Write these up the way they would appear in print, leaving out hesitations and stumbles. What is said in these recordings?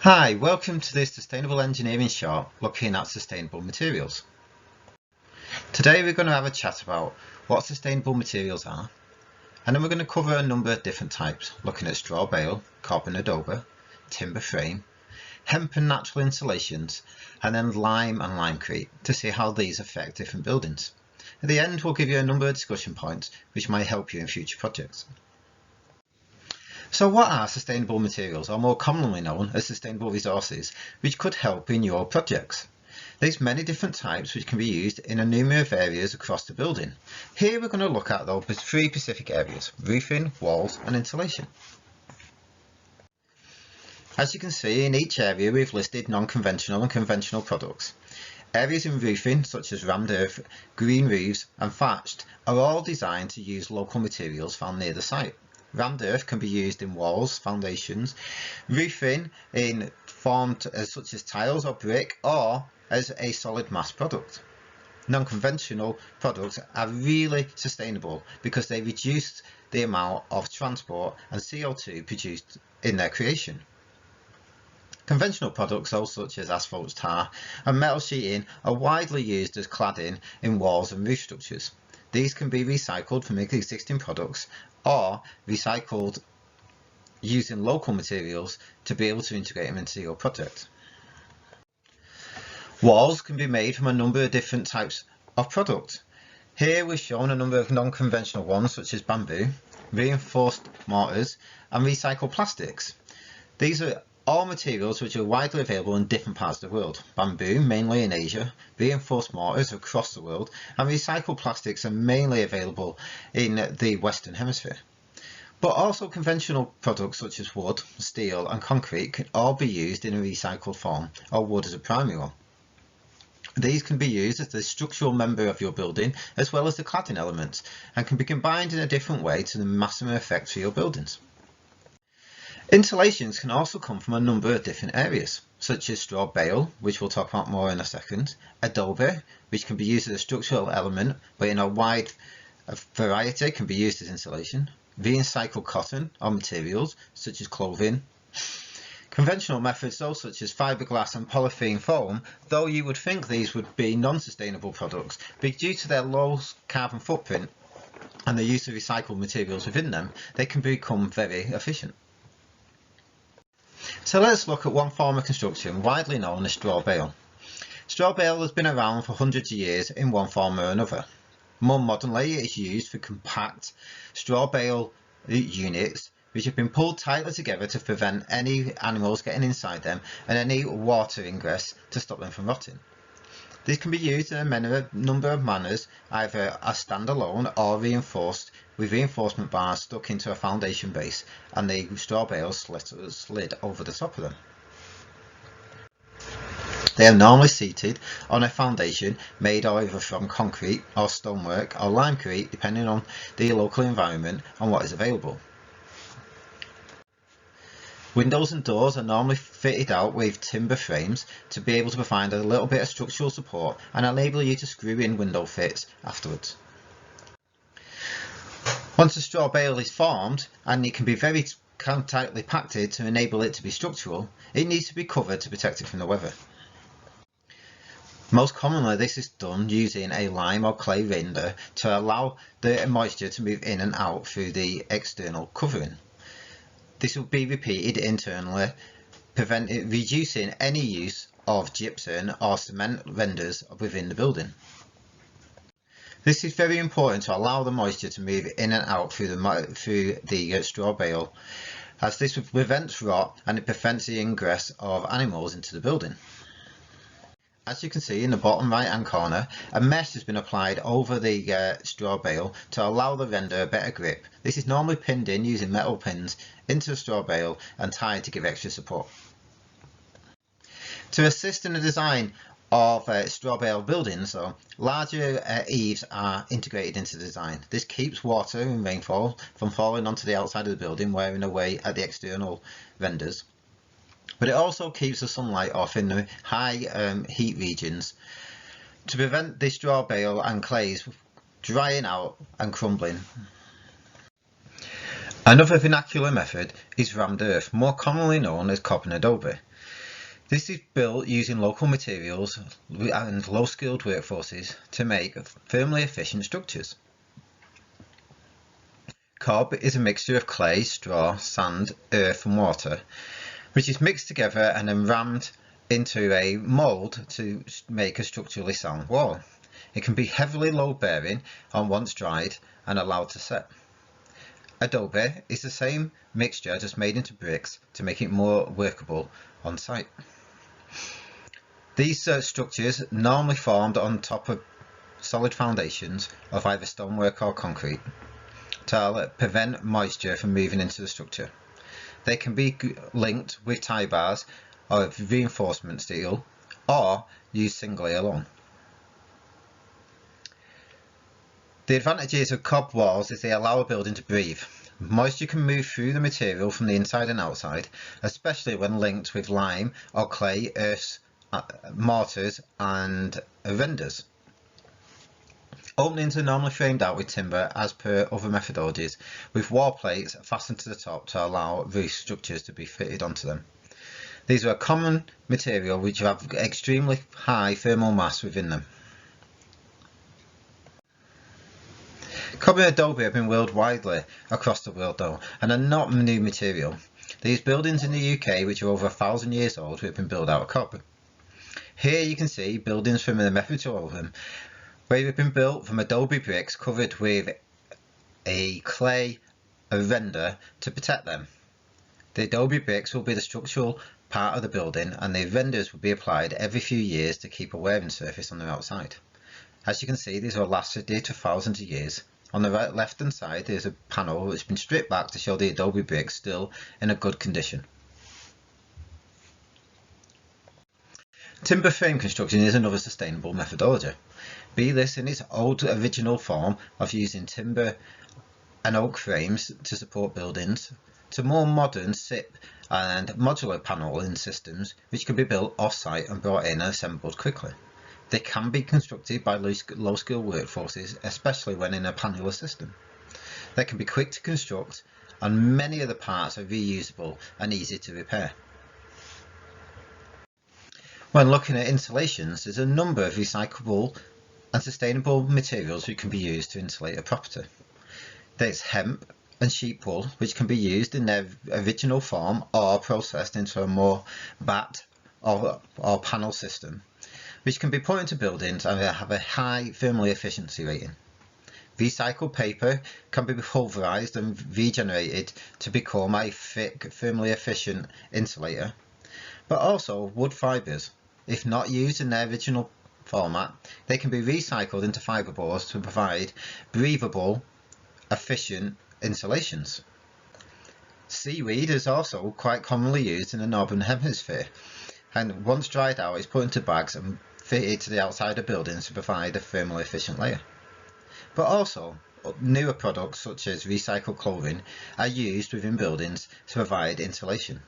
Hi, welcome to this Sustainable Engineering short looking at sustainable materials. Today we're going to have a chat about what sustainable materials are, and then we're going to cover a number of different types, looking at straw bale, carbon adobe, timber frame, hemp and natural insulations, and then lime and limecrete to see how these affect different buildings. At the end we'll give you a number of discussion points which might help you in future projects. So what are sustainable materials, or more commonly known as sustainable resources, which could help in your projects? There's many different types which can be used in a number of areas across the building. Here we're going to look at those three specific areas: roofing, walls and insulation. As you can see, in each area we've listed non-conventional and conventional products. Areas in roofing such as rammed earth, green roofs and thatched are all designed to use local materials found near the site. Rammed earth can be used in walls, foundations, roofing in formed such as tiles or brick, or as a solid mass product. Non-conventional products are really sustainable because they reduce the amount of transport and CO2 produced in their creation. Conventional products, such as asphalt, tar and metal sheeting, are widely used as cladding in walls and roof structures. These can be recycled from existing products or recycled using local materials to be able to integrate them into your project. Walls can be made from a number of different types of product. Here we've shown a number of non-conventional ones such as bamboo, reinforced mortars and recycled plastics. These are all materials which are widely available in different parts of the world. Bamboo mainly in Asia, reinforced mortars across the world, and recycled plastics are mainly available in the Western Hemisphere. But also conventional products such as wood, steel and concrete can all be used in a recycled form, or wood as a primary one. These can be used as the structural member of your building as well as the cladding elements, and can be combined in a different way to the maximum effect for your buildings. Insulations can also come from a number of different areas, such as straw bale, which we'll talk about more in a second, adobe, which can be used as a structural element, but in a wide variety can be used as insulation, recycled cotton or materials, such as clothing. Conventional methods, such as fiberglass and polythene foam, though you would think these would be non-sustainable products, but due to their low carbon footprint and the use of recycled materials within them, they can become very efficient. So let's look at one form of construction widely known as straw bale. Straw bale has been around for hundreds of years in one form or another. More modernly, it is used for compact straw bale units which have been pulled tightly together to prevent any animals getting inside them and any water ingress to stop them from rotting. These can be used in a number of manners, either as standalone or reinforced with reinforcement bars stuck into a foundation base and the straw bales slid over the top of them. They are normally seated on a foundation made either from concrete or stonework or limecrete, depending on the local environment and what is available. Windows and doors are normally fitted out with timber frames to be able to provide a little bit of structural support and enable you to screw in window fits afterwards. Once the straw bale is formed, and it can be very tightly packed to enable it to be structural, it needs to be covered to protect it from the weather. Most commonly this is done using a lime or clay render to allow the moisture to move in and out through the external covering. This will be repeated internally, reducing any use of gypsum or cement renders within the building. This is very important to allow the moisture to move in and out through the straw bale, as this prevents rot and it prevents the ingress of animals into the building. As you can see in the bottom right hand corner, a mesh has been applied over the straw bale to allow the render a better grip. This is normally pinned in using metal pins into the straw bale and tied to give extra support. To assist in the design of straw bale buildings, larger eaves are integrated into the design. This keeps water and rainfall from falling onto the outside of the building, wearing away at the external renders. But it also keeps the sunlight off in the high heat regions to prevent the straw bale and clays drying out and crumbling. Another vernacular method is rammed earth, more commonly known as carbon adobe. This is built using local materials and low-skilled workforces to make thermally efficient structures. Cob is a mixture of clay, straw, sand, earth and water, which is mixed together and then rammed into a mould to make a structurally sound wall. It can be heavily load-bearing once dried and allowed to set. Adobe is the same mixture just made into bricks to make it more workable on site. These structures normally formed on top of solid foundations of either stonework or concrete to prevent moisture from moving into the structure. They can be linked with tie bars or reinforcement steel or used singly alone. The advantages of cob walls is they allow a building to breathe. Moisture can move through the material from the inside and outside, especially when linked with lime or clay, earths, mortars and renders. Openings are normally framed out with timber as per other methodologies, with wall plates fastened to the top to allow roof structures to be fitted onto them. These are a common material which have extremely high thermal mass within them. Cob and adobe have been wielded widely across the world though, and are not a new material. These buildings in the UK, which are over 1,000 years old, have been built out of cob. Here you can see buildings from the Metropolitan, where they've been built from adobe bricks covered with a clay render to protect them. The adobe bricks will be the structural part of the building, and the renders will be applied every few years to keep a wearing surface on the outside. As you can see, these will last to thousands of years. On the left hand side there is a panel which has been stripped back to show the adobe bricks still in a good condition. Timber frame construction is another sustainable methodology, be this in its old original form of using timber and oak frames to support buildings, to more modern SIP and modular paneling systems which can be built off-site and brought in and assembled quickly. They can be constructed by low-skilled workforces, especially when in a paneler system. They can be quick to construct, and many of the parts are reusable and easy to repair. When looking at insulations, there's a number of recyclable and sustainable materials which can be used to insulate a property. There's hemp and sheep wool, which can be used in their original form or processed into a more batt or panel system, which can be put into buildings and have a high thermal efficiency rating. Recycled paper can be pulverized and regenerated to become a thick, thermally efficient insulator, but also wood fibres. If not used in their original format, they can be recycled into fiberboards to provide breathable, efficient insulations. Seaweed is also quite commonly used in the Northern Hemisphere, and once dried out is put into bags and fitted to the outside of buildings to provide a thermally efficient layer. But also, newer products such as recycled clothing are used within buildings to provide insulation.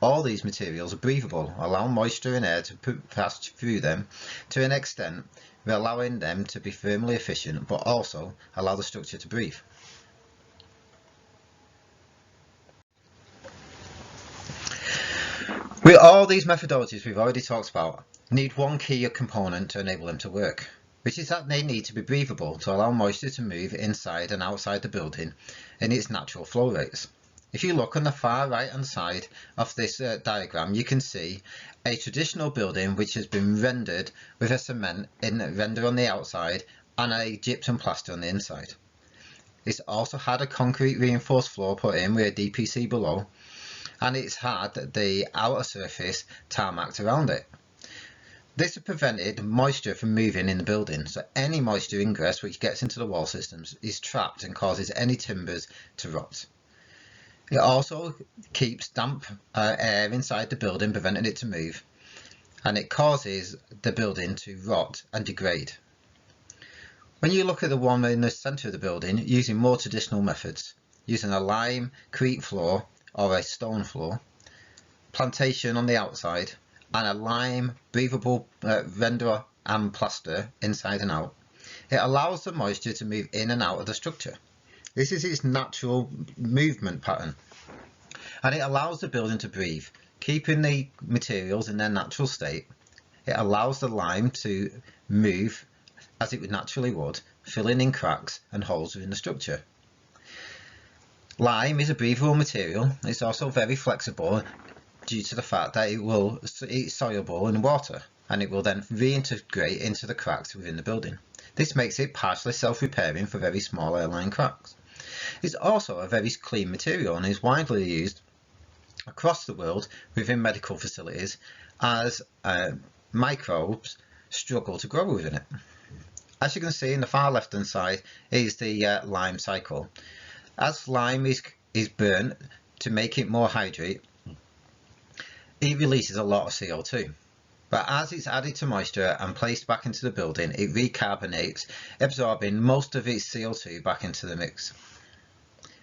All these materials are breathable, allow moisture and air to pass through them to an extent, allowing them to be thermally efficient, but also allow the structure to breathe. With all these methodologies we've already talked about, need one key component to enable them to work, which is that they need to be breathable to allow moisture to move inside and outside the building in its natural flow rates. If you look on the far right hand side of this diagram, you can see a traditional building which has been rendered with a cement render on the outside and a gypsum plaster on the inside. It's also had a concrete reinforced floor put in with a DPC below, and it's had the outer surface tarmacked around it. This has prevented moisture from moving in the building, so any moisture ingress which gets into the wall systems is trapped and causes any timbers to rot. It also keeps damp air inside the building, preventing it to move, and it causes the building to rot and degrade. When you look at the one in the centre of the building, using more traditional methods, using a limecrete floor or a stone floor, plantation on the outside, and a lime breathable render and plaster inside and out, it allows the moisture to move in and out of the structure. This is its natural movement pattern, and it allows the building to breathe, Keeping the materials in their natural state, it allows the lime to move as it would naturally would, filling in cracks and holes within the structure. Lime is a breathable material. It's also very flexible due to the fact that it's soluble in water, and it will then reintegrate into the cracks within the building. This makes it partially self-repairing for very small airline cracks. It's also a very clean material and is widely used across the world within medical facilities as microbes struggle to grow within it. As you can see in the far left hand side is the lime cycle. As lime is burnt to make it more hydrate, it releases a lot of CO2. But as it's added to moisture and placed back into the building, it recarbonates, absorbing most of its CO2 back into the mix,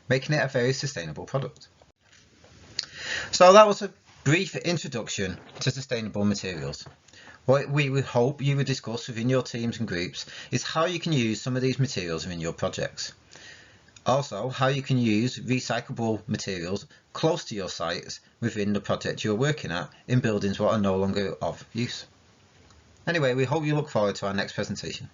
making it a very sustainable product. So that was a brief introduction to sustainable materials. What we would hope you would discuss within your teams and groups is how you can use some of these materials in your projects. Also, how you can use recyclable materials close to your sites within the project you're working at in buildings that are no longer of use. Anyway, we hope you look forward to our next presentation.